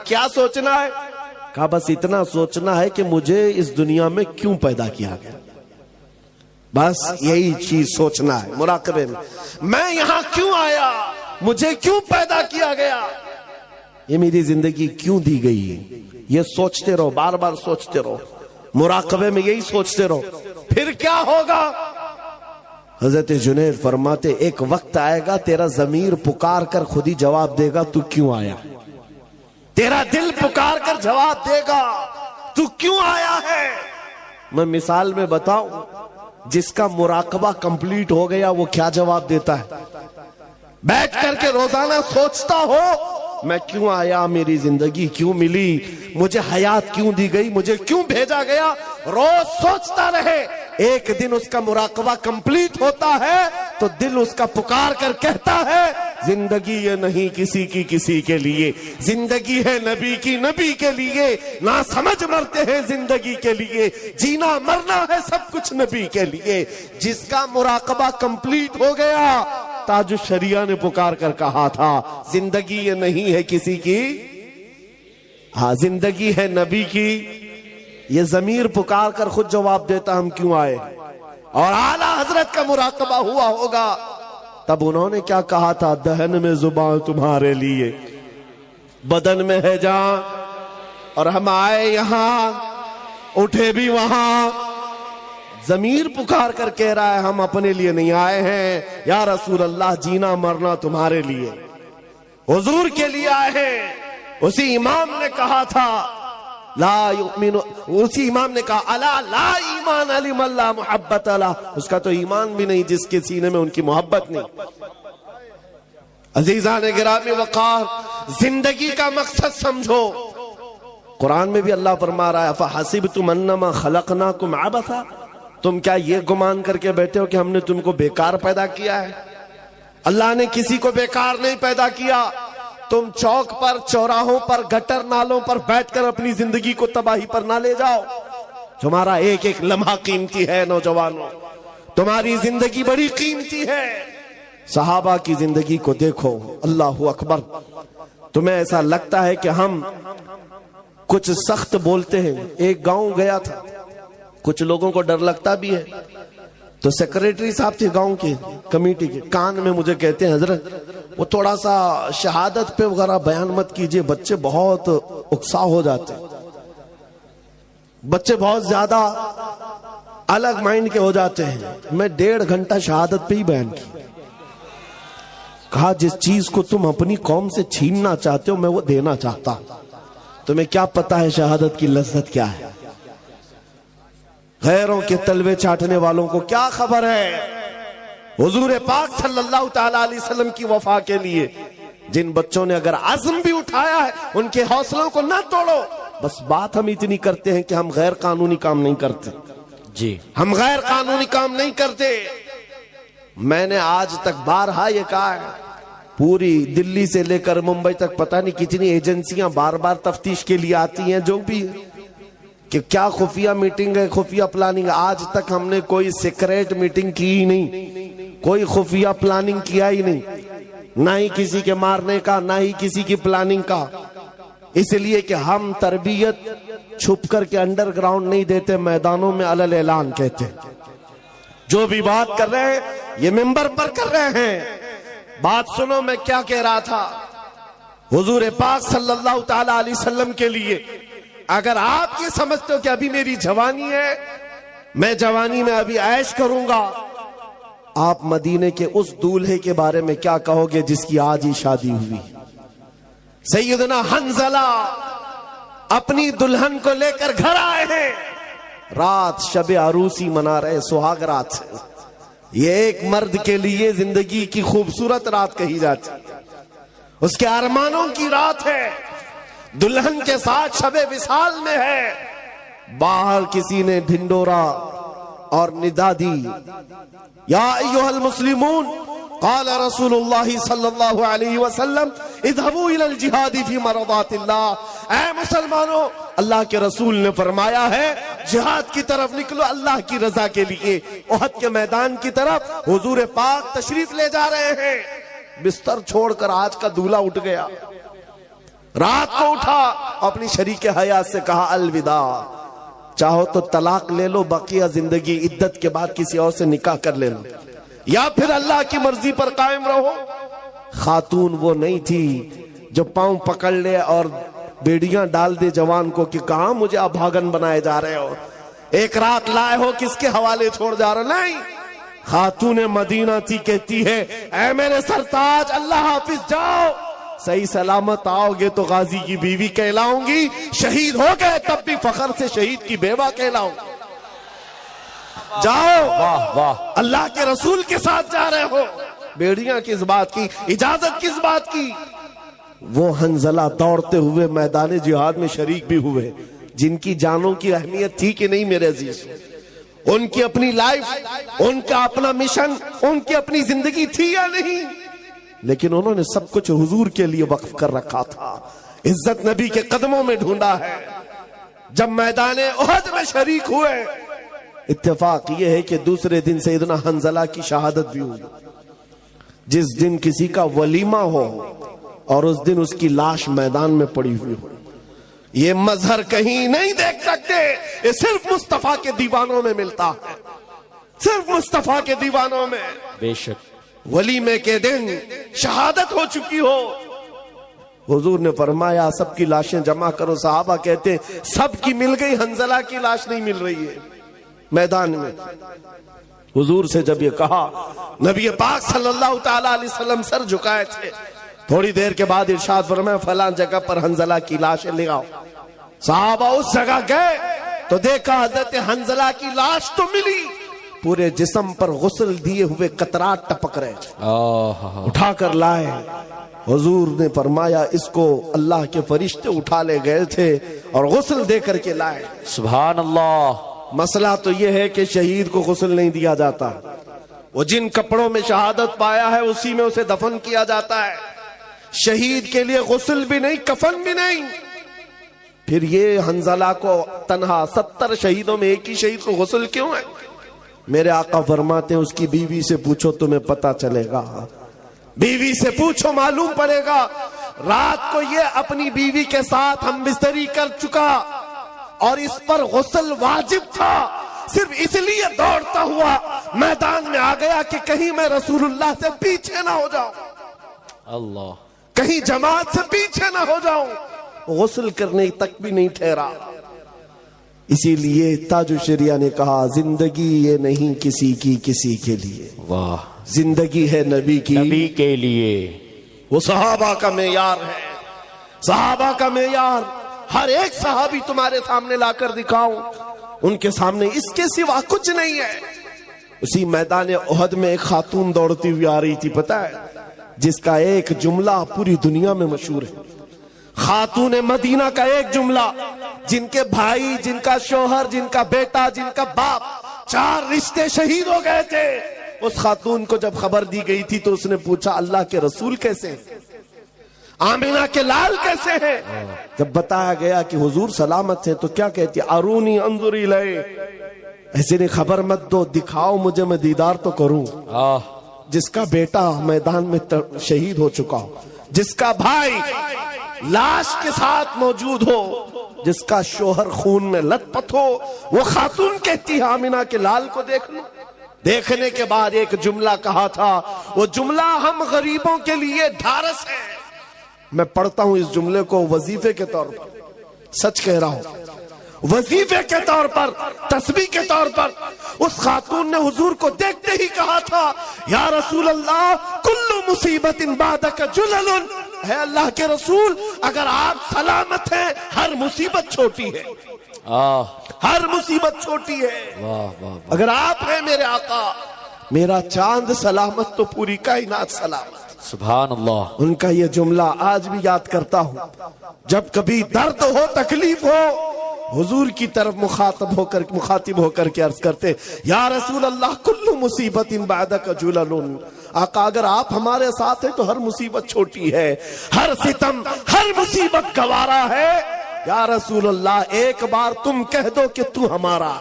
کیا سوچنا ہے؟ کہا بس اتنا سوچنا ہے کہ مجھے اس دنیا میں کیوں پیدا کیا گیا، بس یہی چیز سوچنا ہے مراقبے میں یہاں کیوں آیا، مجھے کیوں پیدا کیا گیا، یہ میری زندگی کیوں دی گئی، یہ سوچتے رہو، بار بار سوچتے رہو، مراقبے میں یہی سوچتے رہو، پھر کیا ہوگا؟ حضرت جنید فرماتے ایک وقت آئے گا تیرا ضمیر پکار کر خود ہی جواب دے گا تو کیوں آیا، تیرا دل پکار کر جواب دے گا تو کیوں آیا ہے۔ میں مثال میں بتاؤں، جس کا مراقبہ کمپلیٹ ہو گیا وہ کیا جواب دیتا ہے؟ بیٹھ کر کے روزانہ سوچتا ہو میں کیوں آیا، میری زندگی کیوں ملی، مجھے حیات کیوں دی گئی، مجھے کیوں بھیجا گیا، روز سوچتا رہے۔ ایک دن اس کا مراقبہ کمپلیٹ ہوتا ہے تو دل اس کا پکار کر کہتا ہے زندگی یہ نہیں کسی کی کسی کے لیے، زندگی ہے نبی کی نبی کے لیے، نہ سمجھ مرتے ہیں زندگی کے لیے، جینا مرنا ہے سب کچھ نبی کے لیے۔ جس کا مراقبہ کمپلیٹ ہو گیا، تاج الشریعہ نے پکار کر کہا تھا زندگی یہ نہیں ہے کسی کی، ہاں زندگی ہے نبی کی، یہ ضمیر پکار کر خود جواب دیتا ہم کیوں آئے۔ اور اعلیٰ حضرت کا مراقبہ ہوا ہوگا، تب انہوں نے کیا کہا تھا، دہن میں زبان تمہارے لیے، بدن میں ہے جان، اور ہم آئے یہاں اٹھے بھی وہاں۔ ضمیر پکار کر کہہ رہا ہے ہم اپنے لیے نہیں آئے ہیں یا رسول اللہ، جینا مرنا تمہارے لیے، حضور کے لیے آئے ہیں۔ اسی امام نے کہا تھا لا یؤمن، اسی امام نے کہا الا لا ایمان لمن لا محبت له، اس کا تو ایمان بھی نہیں جس کے سینے میں ان کی محبت نہیں۔ عزیزان گرامی وقار، زندگی کا مقصد سمجھو۔ قرآن میں بھی اللہ فرما رہا ہے فحسبتم انما خلقناکم عبثا، تم کیا یہ گمان کر کے بیٹھے ہو کہ ہم نے تم کو بیکار پیدا کیا ہے؟ اللہ نے کسی کو بیکار نہیں پیدا کیا۔ تم چوک پر، چوراہوں پر، گٹر نالوں پر بیٹھ کر اپنی زندگی کو تباہی پر نہ لے جاؤ۔ تمہارا ایک ایک لمحہ قیمتی ہے نوجوانوں، تمہاری زندگی بڑی قیمتی ہے۔ صحابہ کی زندگی کو دیکھو، اللہ اکبر۔ تمہیں ایسا لگتا ہے کہ ہم کچھ سخت بولتے ہیں۔ ایک گاؤں گیا تھا، کچھ لوگوں کو ڈر لگتا بھی ہے، تو سیکریٹری صاحب تھے گاؤں کے کمیٹی کے، کان میں مجھے کہتے ہیں حضرت وہ تھوڑا سا شہادت پہ وغیرہ بیان مت کیجئے، بچے بہت اکسا ہو جاتے ہیں، بچے بہت زیادہ الگ مائنڈ کے ہو جاتے ہیں۔ میں 1.5 گھنٹہ شہادت پہ ہی بیان کی۔ کہا جس چیز کو تم اپنی قوم سے چھیننا چاہتے ہو میں وہ دینا چاہتا ہوں۔ تمہیں کیا پتا ہے شہادت کی لذت کیا ہے؟ غیروں کے تلوے چاٹنے والوں کو کیا خبر ہے؟ حضور پاک صلی اللہ تعالی علیہ وسلم کی وفا کے لیے جن بچوں نے اگر عزم بھی اٹھایا ہے ان کے حوصلوں کو نہ توڑو۔ بس بات ہم اتنی کرتے ہیں کہ ہم غیر قانونی کام نہیں کرتے، جی ہم غیر قانونی کام نہیں کرتے۔ میں نے آج تک بارہا یہ کہا ہے، پوری دلی سے لے کر ممبئی تک پتہ نہیں کتنی ایجنسیاں بار بار تفتیش کے لیے آتی ہیں، جو بھی کہ کیا خفیہ میٹنگ ہے، خفیہ پلاننگ۔ آج تک ہم نے کوئی سیکریٹ میٹنگ کی ہی نہیں، کوئی خفیہ پلاننگ کیا ہی نہیں، نہ ہی کسی کے مارنے کا، نہ ہی کسی کی پلاننگ کا۔ اس لیے کہ ہم تربیت چھپ کر کے انڈر گراؤنڈ نہیں دیتے، میدانوں میں علل اعلان کہتے ہیں۔ جو بھی بات کر رہے ہیں یہ ممبر پر کر رہے ہیں۔ بات سنو میں کیا کہہ رہا تھا۔ حضور پاک صلی اللہ تعالی علیہ وسلم کے لیے اگر آپ یہ سمجھتے ہو کہ ابھی میری جوانی ہے، میں جوانی میں ابھی عیش کروں گا، آپ مدینے کے اس دولہے کے بارے میں کیا کہو گے جس کی آج ہی شادی ہوئی؟ سیدنا حنظلہ اپنی دلہن کو لے کر گھر آئے ہیں، رات شب عروسی منا رہے، سہاگ رات۔ یہ ایک مرد کے لیے زندگی کی خوبصورت رات کہی جاتی، اس کے ارمانوں کی رات ہے، دلہن کے ساتھ شب وصال میں ہے۔ باہر کسی نے ڈھنڈورا اور ندا دی، یا ایھا المسلمون قال رسول اللہ صلی اللہ علیہ وسلم اذهبوا الى الجہاد فی مرضات اللہ۔ اے مسلمانوں، اللہ کے رسول نے فرمایا ہے جہاد کی طرف نکلو اللہ کی رضا کے لیے۔ احد کے میدان کی طرف حضور پاک تشریف لے جا رہے ہیں، بستر چھوڑ کر آج کا دولہا اٹھ گیا، رات کو اٹھا، اپنی شریک حیات سے کہا الوداع، چاہو تو طلاق لے لو، بقیہ زندگی عدت کے بعد کسی اور سے نکاح کر لے لو، یا پھر اللہ کی مرضی پر قائم رہو۔ خاتون وہ نہیں تھی جو پاؤں پکڑ لے اور بیڑیاں ڈال دے جوان کو کہ کہاں مجھے آپ بھاگن بنائے جا رہے ہو، ایک رات لائے ہو کس کے حوالے چھوڑ جا رہے، نہیں، خاتون مدینہ تھی، کہتی ہے اے میرے سرتاج اللہ حافظ، جاؤ، صحیح سلامت آؤ گے تو غازی کی بیوی کہلاؤں گی، شہید ہو گئے تب بھی فخر سے شہید کی بیوہ کہلاؤں گی، جاؤ، واہ واہ، اللہ کے رسول کے ساتھ جا رہے ہو، بیڑیاں کس بات کی، اجازت کس بات کی۔ وہ حنظلہ دوڑتے ہوئے میدان جہاد میں شریک بھی ہوئے، جن کی جانوں کی اہمیت تھی کہ نہیں میرے عزیز، ان کی اپنی لائف، ان کا اپنا مشن، ان کی اپنی زندگی تھی یا نہیں، لیکن انہوں نے سب کچھ حضور کے لیے وقف کر رکھا تھا، عزت نبی کے قدموں میں ڈھونڈا ہے۔ جب میدان احد میں شریک ہوئے، اتفاق یہ ہے کہ دوسرے دن سیدنا حنظلہ کی شہادت بھی ہوئی، جس دن کسی کا ولیمہ ہو اور اس دن اس کی لاش میدان میں پڑی ہوئی ہو، یہ مظہر کہیں نہیں دیکھ سکتے، یہ صرف مصطفیٰ کے دیوانوں میں ملتا ہے، صرف مصطفیٰ کے دیوانوں میں۔ بے شک ولیمے کے دن شہادت ہو چکی ہو، حضور نے فرمایا سب کی لاشیں جمع کرو، صحابہ کہتے سب کی مل گئی، حنظلہ کی لاش نہیں مل رہی ہے میدان میں۔ حضور سے جب یہ کہا، نبی پاک صلی اللہ تعالی علیہ وسلم سر جھکائے تھے، تھوڑی دیر کے بعد ارشاد فرمایا فلاں جگہ پر حنظلہ کی لاشیں لے آؤ۔ صحابہ اس جگہ گئے تو دیکھا حضرت حنظلہ کی لاش تو ملی، پورے جسم پر غسل دیے ہوئے قطرات ٹپک رہے، اٹھا کر لائے۔ حضور نے فرمایا اس کو اللہ کے فرشتے اٹھا لے گئے تھے اور غسل دے کر کے لائے۔ سبحان اللہ۔ مسئلہ تو یہ ہے کہ شہید کو غسل نہیں دیا جاتا، وہ جن کپڑوں میں شہادت پایا ہے اسی میں اسے دفن کیا جاتا ہے، شہید کے لیے غسل بھی نہیں، کفن بھی نہیں۔ پھر یہ حنظلہ کو تنہا 70 شہیدوں میں ایک ہی شہید کو غسل کیوں ہے؟ میرے آقا فرماتے ہیں اس کی بیوی سے پوچھو تمہیں پتا چلے گا، بیوی سے پوچھو معلوم پڑے گا۔ رات کو یہ اپنی بیوی کے ساتھ ہم بستری کر چکا اور اس پر غسل واجب تھا، صرف اس لیے دوڑتا ہوا میدان میں آ گیا کہ کہیں میں رسول اللہ سے پیچھے نہ ہو جاؤں، اللہ، کہیں جماعت سے پیچھے نہ ہو جاؤں، غسل کرنے تک بھی نہیں ٹھہرا۔ اسی لیے تاج الشریعہ نے کہا زندگی یہ نہیں کسی کی کسی کے لیے، واہ، زندگی ہے نبی کی، نبی کے لیے۔ وہ صحابہ کا معیار ہے، صحابہ کا معیار، ہر ایک صحابی تمہارے سامنے لا کر دکھاؤں، ان کے سامنے اس کے سوا کچھ نہیں ہے۔ اسی میدان احد میں ایک خاتون دوڑتی ہوئی آ رہی تھی، پتہ ہے، جس کا ایک جملہ پوری دنیا میں مشہور ہے، خاتون مدینہ کا ایک جملہ، جن کے بھائی، جن کا شوہر، جن کا بیٹا، جن کا باپ، 4 رشتے شہید ہو گئے تھے۔ اس خاتون کو جب خبر دی گئی تھی تو اس نے پوچھا اللہ کے رسول کیسے ہیں، آمینہ کے لال کیسے ہیں؟ جب بتایا گیا کہ حضور سلامت ہیں تو کیا کہتی، ارونی انظری لئے، ایسے نے خبر مت دو، دکھاؤ مجھے، میں دیدار تو کروں۔ جس کا بیٹا میدان میں شہید ہو چکا ہو، جس کا بھائی لاش کے ساتھ موجود ہو، جس کا شوہر خون میں لت پت ہو، وہ خاتون کہتی ہے آمینہ کے لال کو دیکھ لو۔ دیکھنے کے بعد ایک جملہ کہا تھا، وہ جملہ ہم غریبوں کے لیے ڈھارس ہے۔ میں پڑھتا ہوں اس جملے کو وظیفے کے طور پر، سچ کہہ رہا ہوں، وظیفے کے طور پر، تسبیح کے طور پر۔ اس خاتون نے حضور کو دیکھتے ہی کہا تھا یا رسول اللہ کل مصیبت بعدک جلل، ہے اللہ کے رسول اگر آپ سلامت ہیں ہر مصیبت چھوٹی ہے، ہر مصیبت چھوٹی ہے۔ اگر آپ ہیں میرے آقا، میرا چاند سلامت تو پوری کائنات سلامت۔ سبحان اللہ۔ ان کا یہ جملہ آج بھی یاد کرتا ہوں، جب کبھی درد ہو، تکلیف ہو، حضور کی طرف مخاطب ہو کر کے عرض کرتے یا رسول اللہ کل مصیبت بعدک جلل، آقا اگر آپ ہمارے ساتھ ہیں تو ہر مصیبت چھوٹی ہے، ہر ستم، ہر مصیبت گوارا ہے، یا رسول اللہ ایک بار تم کہہ دو کہ تو ہمارا۔